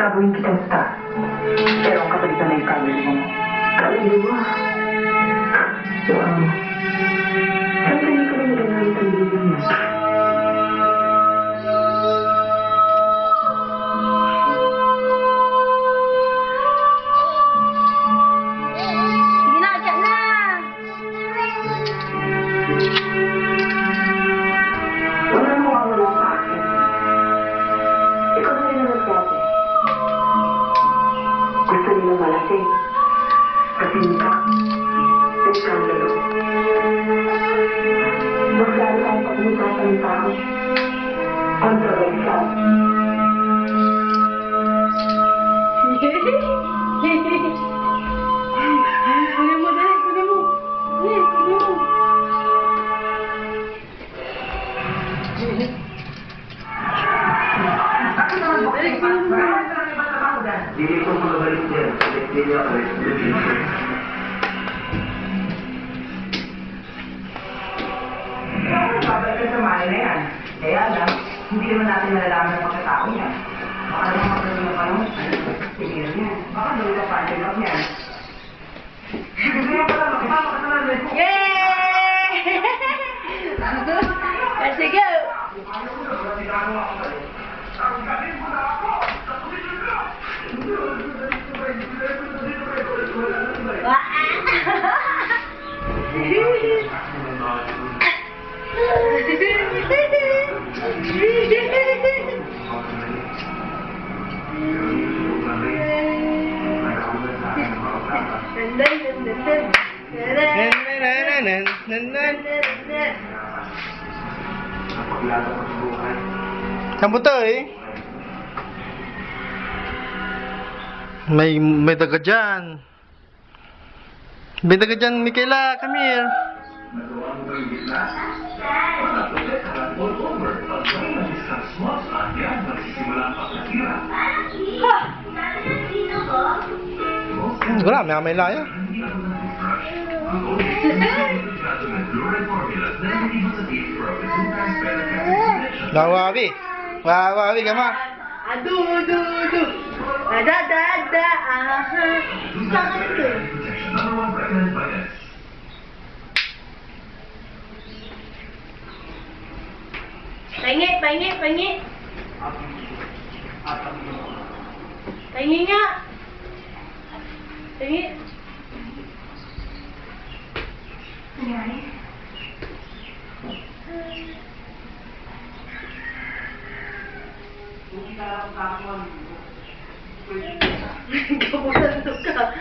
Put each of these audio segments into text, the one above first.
gagawin kitang star. Pero ang kapalitan ay kaluluwa mo. Kaluluwa? So, saan ka ko na nagamit ang bilyon mo? Sige na, dyan na! Wala mo mawala sa akin. Ikaw na rin ang nagsabi. Gusto nilang malasing. Kasintak. Eskandalo. Mas lalo tayong pag-umusapan ng tao. Kontroversial. Kunin mo, dali, kunin mo. Dali, kunin mo. Hindi ko magabalik din. Hindi ako Babalik ka sa mali na yan. Kaya lang, hindi naman natin nalalaman ang pagkatao niya. Baka naman magkaroon na panahon. Sige na yan. Baka doon ka pa-end up niyan. Sige na pala, makipapa ka naman. Yay! Let's go! Saan po to eh? May daga dyan. May daga dyan, Michaela. Come here. Wala, may laya. Wawawi. Wawawi ka ma. Adu, adu, adu. Ada, ada, ada. Aha. Sangat itu. Pengit, pengit, pengit. Pengit nggak? Pengit. Kamulan tuh ka.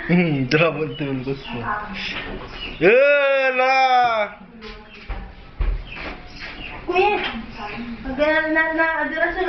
Drama tulus mo. Yala! Kuya, na adura sa